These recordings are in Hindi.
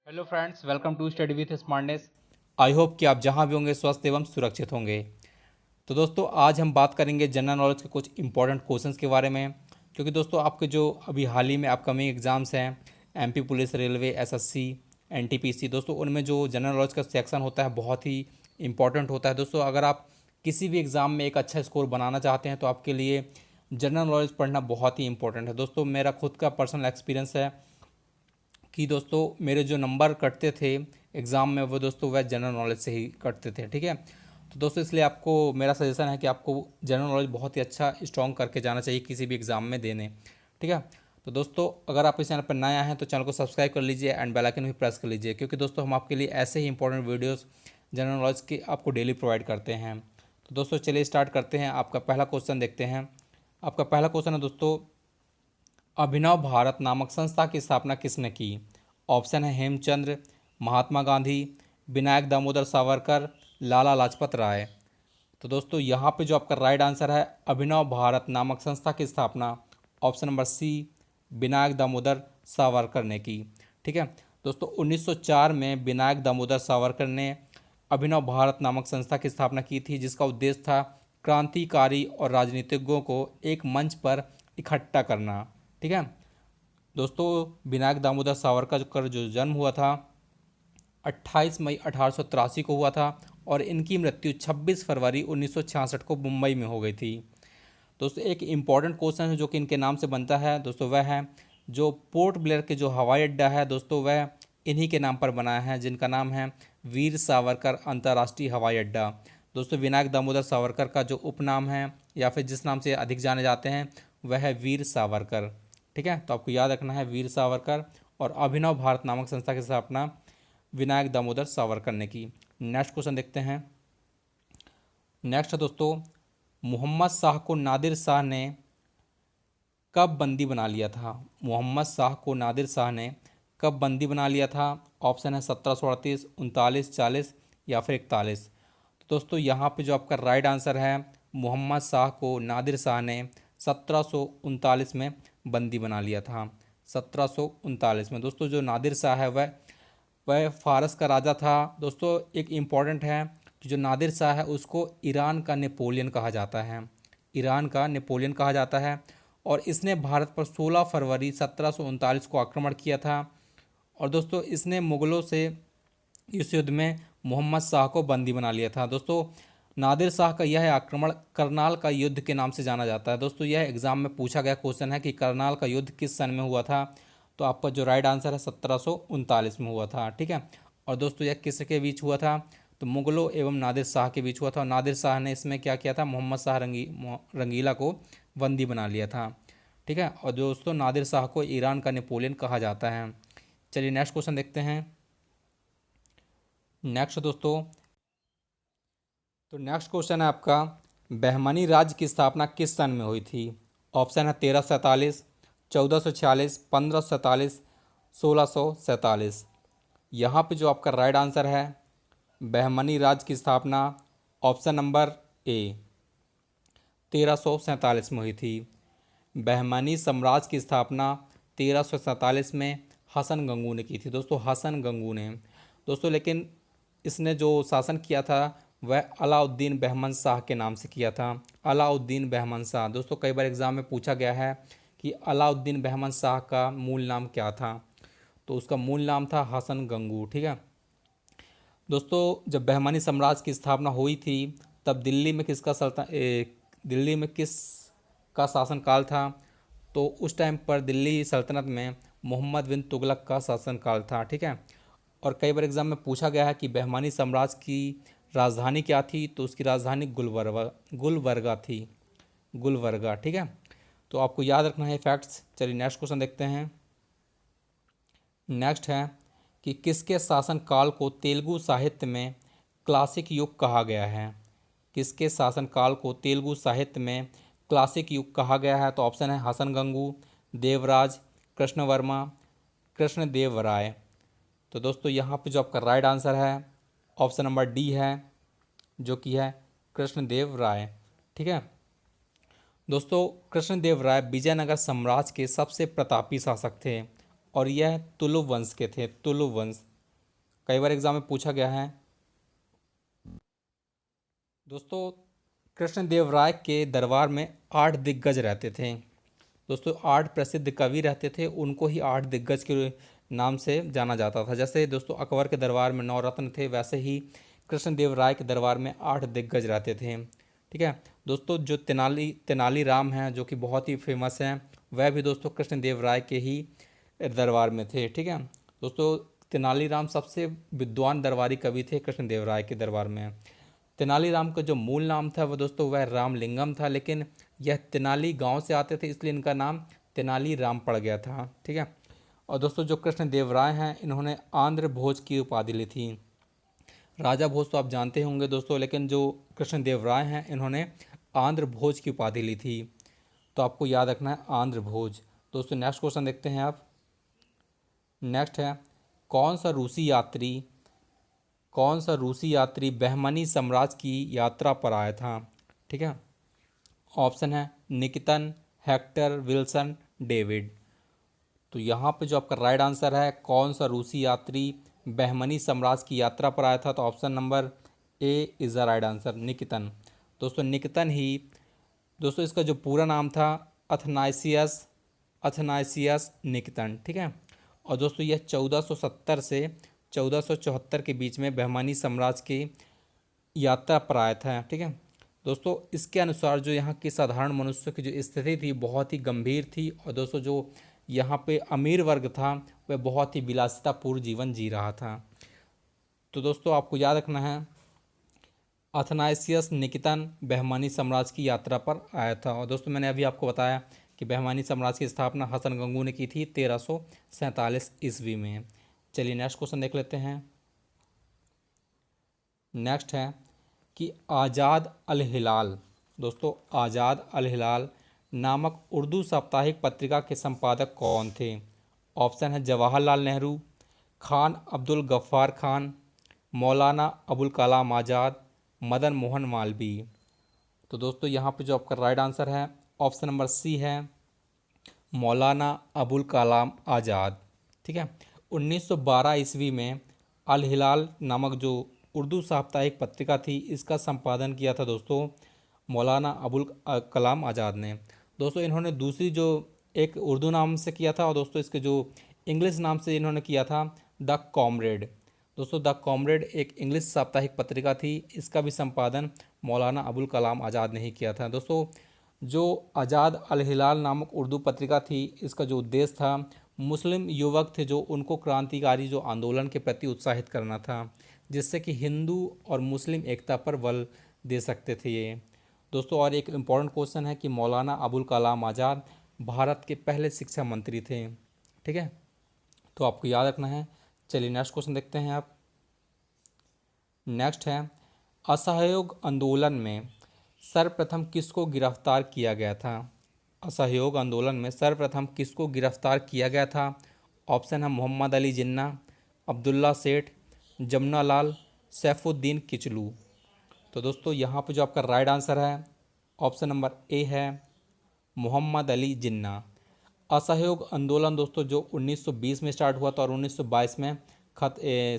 Hello friends, welcome to study with smartness. I hope कि आप जहां भी होंगे स्वस्थ एवं सुरक्षित होंगे। तो दोस्तों, आज हम बात करेंगे जनरल नॉलेज के कुछ इंपॉर्टेंट क्वेश्चंस के बारे में। क्योंकि दोस्तों, आपके जो अभी हाल ही में अपकमिंग एग्जाम्स हैं, MP police, railway, SSC, NTPC, दोस्तों उनमें जो जनरल नॉलेज का सेक्शन होता है बहुत ही इंपॉर्टेंट होता है। दोस्तों, अगर आप किसी भी एग्ज़ाम में एक अच्छा स्कोर बनाना चाहते हैं तो आपके लिए जनरल नॉलेज पढ़ना बहुत ही इंपॉर्टेंट है। दोस्तों, मेरा खुद का पर्सनल एक्सपीरियंस है कि दोस्तों मेरे जो नंबर कटते थे एग्ज़ाम में वो दोस्तों वह जनरल नॉलेज से ही कटते थे। ठीक है, तो दोस्तों इसलिए आपको मेरा सजेशन है कि आपको जनरल नॉलेज बहुत ही अच्छा स्ट्रॉन्ग करके जाना चाहिए किसी भी एग्ज़ाम में देने। ठीक है, तो दोस्तों अगर आप इस चैनल पर नए आए हैं तो चैनल को सब्सक्राइब कर लीजिए एंड बेल आइकन भी प्रेस कर लीजिए, क्योंकि दोस्तों हम आपके लिए ऐसे ही इंपॉर्टेंट वीडियोज़ जनरल नॉलेज के आपको डेली प्रोवाइड करते हैं। तो दोस्तों चलिए स्टार्ट करते हैं। आपका पहला क्वेश्चन देखते हैं। आपका पहला क्वेश्चन है दोस्तों, अभिनव भारत नामक संस्था की स्थापना किसने की? ऑप्शन है हेमचंद्र, महात्मा गांधी, विनायक दामोदर सावरकर, लाला लाजपत राय। तो दोस्तों यहाँ पे जो आपका राइट आंसर है, अभिनव भारत नामक संस्था की स्थापना option number C, Vinayak Damodar Savarkar ने की। ठीक है दोस्तों, 1904 में विनायक दामोदर सावरकर ने अभिनव भारत नामक संस्था की स्थापना की थी, जिसका उद्देश्य था क्रांतिकारी और राजनीतिज्ञों को एक मंच पर इकट्ठा करना। ठीक है दोस्तों, विनायक दामोदर सावरकर का जो जन्म हुआ था 28 मई 1883 को हुआ था और इनकी मृत्यु 26 फरवरी 1966 को मुंबई में हो गई थी। दोस्तों एक इम्पॉर्टेंट क्वेश्चन है जो कि इनके नाम से बनता है दोस्तों, वह है जो पोर्ट ब्लेयर के जो हवाई अड्डा है दोस्तों वह इन्हीं के नाम पर बनाया है, जिनका नाम है वीर सावरकर अंतर्राष्ट्रीय हवाई अड्डा। दोस्तों विनायक दामोदर सावरकर का जो उपनाम है या फिर जिस नाम से अधिक जाने जाते हैं वह है वीर सावरकर। ठीक है, तो आपको याद रखना है वीर सावरकर। और अभिनव भारत नामक संस्था की स्थापना विनायक दामोदर सावरकर ने की। नेक्स्ट क्वेश्चन देखते हैं। नेक्स्ट है दोस्तों, मोहम्मद शाह को नादिर शाह ने कब बंदी बना लिया था? मोहम्मद शाह को नादिर शाह ने कब बंदी बना लिया था? ऑप्शन है 1738, 39, 40 या फिर 41। तो दोस्तों यहाँ पे जो आपका राइट आंसर है, मोहम्मद शाह को नादिर शाह ने 1739 में बंदी बना लिया था। 1739 में दोस्तों जो नादिर शाह है वह फ़ारस का राजा था। दोस्तों एक इम्पॉर्टेंट है कि जो नादिर शाह है उसको ईरान का नेपोलियन कहा जाता है। ईरान का नेपोलियन कहा जाता है और इसने भारत पर 16 फरवरी 1739 को आक्रमण किया था। और दोस्तों इसने मुग़लों से इस युद्ध में मोहम्मद शाह को बंदी बना लिया था। दोस्तों नादिर शाह का यह आक्रमण करनाल का युद्ध के नाम से जाना जाता है। दोस्तों यह एग्ज़ाम में पूछा गया क्वेश्चन है कि करनाल का युद्ध किस सन में हुआ था? तो आपका जो राइट आंसर है 1739 में हुआ था। ठीक है, और दोस्तों यह किसके बीच हुआ था? तो मुग़लों एवं नादिर शाह के बीच हुआ था। और नादिर शाह ने इसमें क्या किया था? मोहम्मद शाह रंगीला को बंदी बना लिया था। ठीक है, और दोस्तों नादिर शाह को ईरान का नेपोलियन कहा जाता है। चलिए नेक्स्ट क्वेश्चन देखते हैं। नेक्स्ट दोस्तों, तो नेक्स्ट क्वेश्चन है आपका, बहमनी राज्य की स्थापना किस सन में हुई थी? ऑप्शन है 1347, 1446, 1547, 1647। यहाँ पे जो आपका राइट आंसर है, बहमनी राज्य की स्थापना ऑप्शन नंबर ए 1347 में हुई थी। बहमनी साम्राज्य की स्थापना 1347 में हसन गंगू ने की थी। दोस्तों हसन गंगू ने दोस्तों, लेकिन इसने जो शासन किया था वह अलाउद्दीन बहमन शाह के नाम से किया था। अलाउद्दीन बहमन शाह। दोस्तों कई बार एग्ज़ाम में पूछा गया है कि अलाउद्दीन बहमन शाह का मूल नाम क्या था? तो उसका मूल नाम था हसन गंगू। ठीक है दोस्तों, जब बहमानी साम्राज्य की स्थापना हुई थी तब दिल्ली में किस का शासनकाल था? तो उस टाइम पर दिल्ली सल्तनत में मोहम्मद बिन तुगलक का शासनकाल था। ठीक है, और कई बार एग्जाम में पूछा गया है कि बहमानी साम्राज्य की राजधानी क्या थी? तो उसकी राजधानी गुलबर्गा थी। गुलबर्गा। ठीक है, तो आपको याद रखना है फैक्ट्स। चलिए नेक्स्ट क्वेश्चन देखते हैं। नेक्स्ट है कि किसके शासनकाल को तेलुगु साहित्य में क्लासिक युग कहा गया है? किसके शासनकाल को तेलुगु साहित्य में क्लासिक युग कहा गया है? तो ऑप्शन है हसन गंगू, देवराज, कृष्णवर्मा, कृष्णदेव राय। तो दोस्तों यहाँ पे जो आपका राइट आंसर है ऑप्शन नंबर डी है, जो कि है कृष्णदेव राय। ठीक है दोस्तों, कृष्णदेव राय विजयनगर साम्राज्य के सबसे प्रतापी शासक थे और यह तुलु वंश के थे। तुलु वंश। कई बार एग्जाम में पूछा गया है। दोस्तों कृष्णदेव राय के दरबार में 8 दिग्गज रहते थे। दोस्तों 8 प्रसिद्ध कवि रहते थे, उनको ही 8 दिग्गज के नाम से जाना जाता था। जैसे दोस्तों अकबर के दरबार में 9 रत्न थे, वैसे ही कृष्णदेव राय के दरबार में 8 दिग्गज रहते थे। ठीक है दोस्तों, जो तेनाली राम हैं जो कि बहुत ही फेमस हैं, वह भी दोस्तों कृष्णदेव राय के ही दरबार में थे। ठीक है दोस्तों, तेनालीराम सबसे विद्वान दरबारी कवि थे कृष्णदेव राय के दरबार में। तेनालीराम का जो मूल नाम था वह दोस्तों वह रामलिंगम था, लेकिन यह तेनाली गांव से आते थे इसलिए इनका नाम तेनाली राम पड़ गया था। ठीक है, और दोस्तों जो कृष्णदेव राय हैं इन्होंने आंध्र भोज की उपाधि ली थी। राजा भोज तो आप जानते होंगे दोस्तों, लेकिन जो कृष्णदेव राय हैं इन्होंने आंध्र भोज की उपाधि ली थी, तो आपको याद रखना है आंध्र भोज। दोस्तों नेक्स्ट क्वेश्चन देखते हैं आप। नेक्स्ट है, कौन सा रूसी यात्री बहमनी साम्राज्य की यात्रा पर आया था? ठीक है, ऑप्शन है निकितन, हेक्टर, विल्सन, डेविड। तो यहाँ पे जो आपका राइट आंसर है, कौन सा रूसी यात्री बहमनी साम्राज्य की यात्रा पर आया था, तो option number A is the right answer, निकितन। दोस्तों निकितन ही, दोस्तों इसका जो पूरा नाम था अथनाइसियस निकितन। ठीक है, और दोस्तों यह 1470 से 1474 के बीच में बहमानी साम्राज्य की यात्रा पर आया था। ठीक है दोस्तों, इसके अनुसार जो यहाँ की साधारण मनुष्य की जो स्थिति थी बहुत ही गंभीर थी, और दोस्तों जो यहाँ पे अमीर वर्ग था वह बहुत ही विलासितापूर्ण जीवन जी रहा था। तो दोस्तों आपको याद रखना है अथनाइसियस निकितन बहमानी साम्राज्य की यात्रा पर आया था। और दोस्तों मैंने अभी आपको बताया कि बहमानी साम्राज्य की स्थापना हसन गंगू ने की थी 1347 ईस्वी में। चलिए नेक्स्ट क्वेश्चन देख लेते हैं। नेक्स्ट है कि आज़ाद अल हिलाल, दोस्तों आज़ाद अल हिलाल नामक उर्दू साप्ताहिक पत्रिका के संपादक कौन थे? ऑप्शन है जवाहरलाल नेहरू, खान अब्दुल गफ्फार खान, मौलाना अबुल कलाम आज़ाद, मदन मोहन मालवीय। तो दोस्तों यहाँ पे जो आपका राइट आंसर है ऑप्शन नंबर सी है मौलाना अबुल कलाम आज़ाद। ठीक है, 1912 ईस्वी में अल हिलाल नामक जो उर्दू साप्ताहिक पत्रिका थी इसका संपादन किया था दोस्तों मौलाना अबुल कलाम आज़ाद ने। दोस्तों इन्होंने दूसरी जो एक उर्दू नाम से किया था, और दोस्तों इसके जो इंग्लिश नाम से इन्होंने किया था द कॉमरेड। दोस्तों द कॉमरेड एक इंग्लिश साप्ताहिक पत्रिका थी, इसका भी संपादन मौलाना अबुल कलाम आज़ाद ने ही किया था। दोस्तों जो आज़ाद अल हिलाल नामक उर्दू पत्रिका थी इसका जो उद्देश्य था मुस्लिम युवक थे जो उनको क्रांतिकारी जो आंदोलन के प्रति उत्साहित करना था, जिससे कि हिंदू और मुस्लिम एकता पर बल दे सकते थे ये। दोस्तों और एक इम्पॉर्टेंट क्वेश्चन है कि मौलाना अबुल कलाम आज़ाद भारत के पहले शिक्षा मंत्री थे। ठीक है, तो आपको याद रखना है। चलिए नेक्स्ट क्वेश्चन देखते हैं आप। नेक्स्ट है असहयोग आंदोलन में सर्वप्रथम किसको गिरफ्तार किया गया था? असहयोग आंदोलन में सर्वप्रथम किसको गिरफ्तार किया गया था? ऑप्शन है मोहम्मद अली जिन्ना, अब्दुल्ला सेठ, जमुना लाल, सैफुद्दीन किचलू। तो दोस्तों यहाँ पे जो आपका राइट आंसर है ऑप्शन नंबर ए है मोहम्मद अली जिन्ना। असहयोग आंदोलन दोस्तों जो 1920 में स्टार्ट हुआ था और 1922 में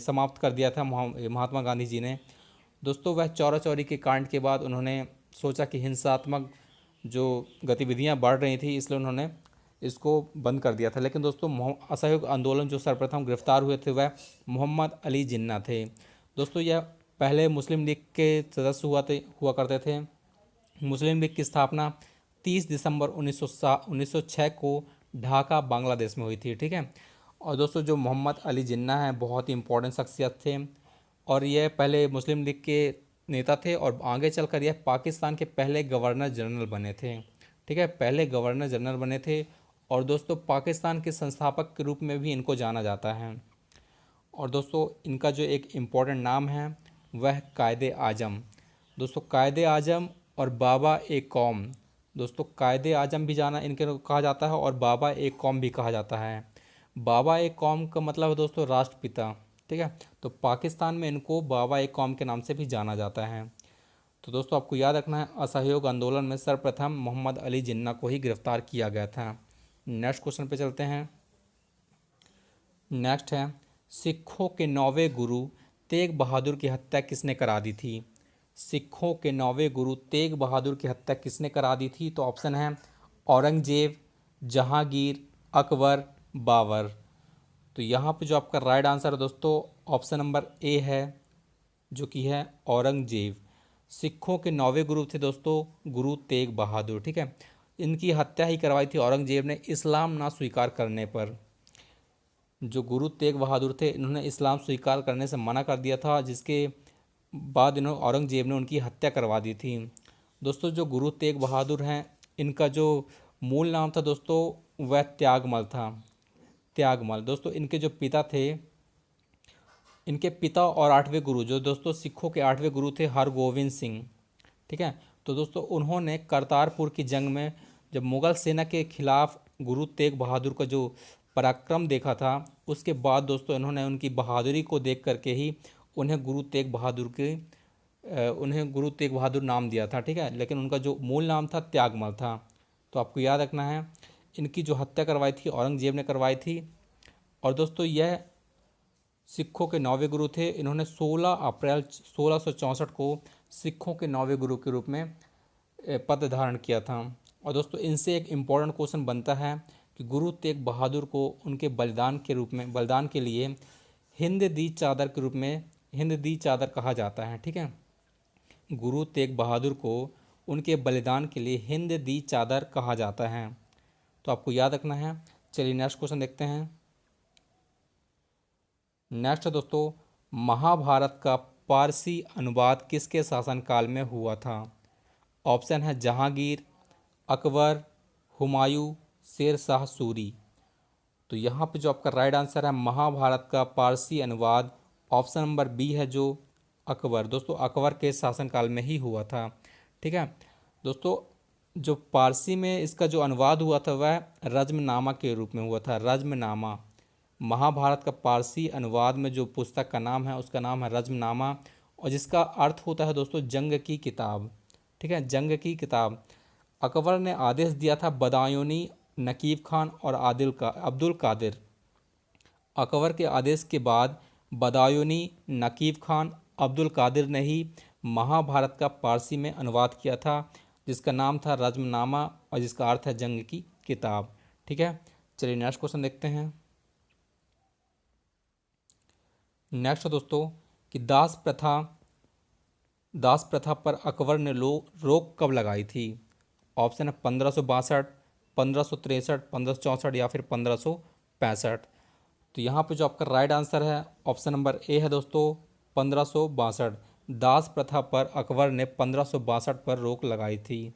समाप्त कर दिया था महात्मा गांधी जी ने। दोस्तों वह चौरा चौरी के कांड के बाद उन्होंने सोचा कि हिंसात्मक जो गतिविधियां बढ़ रही थी इसलिए उन्होंने इसको बंद कर दिया था। लेकिन दोस्तों असहयोग आंदोलन जो सर्वप्रथम गिरफ्तार हुए थे वह मोहम्मद अली जिन्ना थे। दोस्तों यह पहले मुस्लिम लीग के सदस्य हुआ करते थे। मुस्लिम लीग की स्थापना 30 दिसंबर 1906 को ढाका बांग्लादेश में हुई थी। ठीक है, और दोस्तों जो मोहम्मद अली जिन्ना हैं बहुत ही इंपॉर्टेंट शख्सियत थे, और यह पहले मुस्लिम लीग के नेता थे और आगे चलकर यह पाकिस्तान के पहले गवर्नर जनरल बने थे। ठीक है, पहले गवर्नर जनरल बने थे, और दोस्तों पाकिस्तान के संस्थापक के रूप में भी इनको जाना जाता है। और दोस्तों इनका जो एक इम्पॉर्टेंट नाम है वह कायदे आजम। दोस्तों कायदे आजम और बाबा ए कौम, दोस्तों कायदे आजम भी जाना इनके कहा जाता है और बाबा ए कौम भी कहा जाता है। बाबा ए कौम का मतलब है दोस्तों राष्ट्रपिता। ठीक है, तो पाकिस्तान में इनको बाबा ए कौम के नाम से भी जाना जाता है। तो दोस्तों आपको याद रखना है असहयोग आंदोलन में सर्वप्रथम मोहम्मद अली जिन्ना को ही गिरफ्तार किया गया था। नेक्स्ट क्वेश्चन पे चलते हैं। नेक्स्ट है सिखों के 9वें गुरु तेग बहादुर की हत्या किसने करा दी थी? सिखों के 9वें गुरु तेग बहादुर की हत्या किसने करा दी थी? तो ऑप्शन है औरंगजेब, जहांगीर, अकबर, बाबर। तो यहाँ पे जो आपका राइट आंसर है दोस्तों ऑप्शन नंबर ए है, जो कि है औरंगजेब। सिखों के 9वें गुरु थे दोस्तों गुरु तेग बहादुर। ठीक है, इनकी हत्या ही करवाई थी औरंगजेब ने इस्लाम ना स्वीकार करने पर। जो गुरु तेग बहादुर थे इन्होंने इस्लाम स्वीकार करने से मना कर दिया था, जिसके बाद इन्होंने औरंगजेब ने उनकी हत्या करवा दी थी। दोस्तों जो गुरु तेग बहादुर हैं इनका जो मूल नाम था दोस्तों वह त्यागमल था। त्यागमल। दोस्तों इनके जो पिता थे, इनके पिता और 8वें गुरु जो दोस्तों सिखों के 8वें गुरु थे हरगोविंद सिंह। ठीक है, तो दोस्तों उन्होंने करतारपुर की जंग में जब मुगल सेना के खिलाफ गुरु तेग बहादुर का जो पराक्रम देखा था, उसके बाद दोस्तों इन्होंने उनकी बहादुरी को देख करके ही उन्हें गुरु तेग बहादुर के उन्हें गुरु तेग बहादुर नाम दिया था। ठीक है, लेकिन उनका जो मूल नाम था त्यागमल था। तो आपको याद रखना है, इनकी जो हत्या करवाई थी औरंगजेब ने करवाई थी। और दोस्तों यह सिखों के 9वें गुरु थे। इन्होंने 16 अप्रैल 1664 को सिखों के 9वें गुरु के रूप में पद धारण किया था। और दोस्तों इनसे एक इम्पॉर्टेंट क्वेश्चन बनता है कि गुरु तेग बहादुर को उनके बलिदान के रूप में, बलिदान के लिए हिंद दी चादर के रूप में हिंद दी चादर कहा जाता है। ठीक है, गुरु तेग बहादुर को उनके बलिदान के लिए हिंद दी चादर कहा जाता है। तो आपको याद रखना है। चलिए नेक्स्ट क्वेश्चन देखते हैं। नेक्स्ट दोस्तों, महाभारत का पारसी अनुवाद किसके शासनकाल में हुआ था? ऑप्शन है जहांगीर, अकबर, हुमायूं, शेर शाह सूरी। तो यहाँ पे जो आपका राइट आंसर है महाभारत का पारसी अनुवाद ऑप्शन नंबर बी है, जो अकबर। दोस्तों अकबर के शासनकाल में ही हुआ था। ठीक है दोस्तों, जो पारसी में इसका जो अनुवाद हुआ था वह रज्मनामा के रूप में हुआ था। रज्मनामा। महाभारत का पारसी अनुवाद में जो पुस्तक का नाम है उसका नाम है रज्मनामा, और जिसका अर्थ होता है दोस्तों जंग की किताब। ठीक है, जंग की किताब। अकबर ने आदेश दिया था बदायूनी, नकीब खान और अब्दुल कादिर। अकबर के आदेश के बाद बदायूनी, नकीब खान, अब्दुल कादिर ने ही महाभारत का पारसी में अनुवाद किया था, जिसका नाम था रज्मनामा और जिसका अर्थ है जंग की किताब। ठीक है, चलिए नेक्स्ट क्वेश्चन देखते हैं। नेक्स्ट दोस्तों कि दास प्रथा पर अकबर ने रोक कब लगाई थी? ऑप्शन है 1562, 1563, 1564 या फिर 1565। तो यहाँ पे जो आपका राइट आंसर है ऑप्शन नंबर ए है दोस्तों 1562। दास प्रथा पर अकबर ने 1562 पर रोक लगाई थी।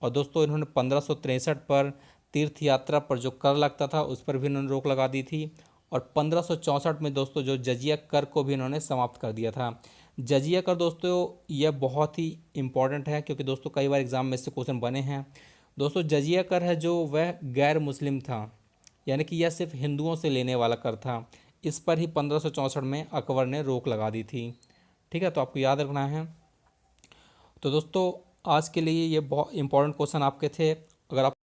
और दोस्तों इन्होंने 1563 पर तीर्थ यात्रा पर जो कर लगता था उस पर भी इन्होंने रोक लगा दी थी। और 1564 में दोस्तों जो जजिया कर को भी इन्होंने समाप्त कर दिया था। जजिया कर दोस्तों यह बहुत ही इम्पॉर्टेंट है, क्योंकि दोस्तों कई बार एग्जाम में इससे क्वेश्चन बने हैं। दोस्तों जजिया कर है जो वह गैर मुस्लिम था, यानी कि यह सिर्फ हिंदुओं से लेने वाला कर था। इस पर ही 1564 में अकबर ने रोक लगा दी थी। ठीक है, तो आपको याद रखना है। तो दोस्तों आज के लिए ये बहुत इंपॉर्टेंट क्वेश्चन आपके थे। अगर आप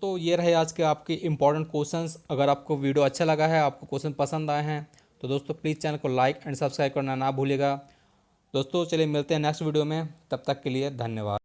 तो ये रहे आज के आपके इंपॉर्टेंट क्वेश्चंस। अगर आपको वीडियो अच्छा लगा है, आपको क्वेश्चन पसंद आए हैं, तो दोस्तों प्लीज़ चैनल को लाइक एंड सब्सक्राइब करना ना भूलिएगा। दोस्तों चलिए मिलते हैं नेक्स्ट वीडियो में, तब तक के लिए धन्यवाद।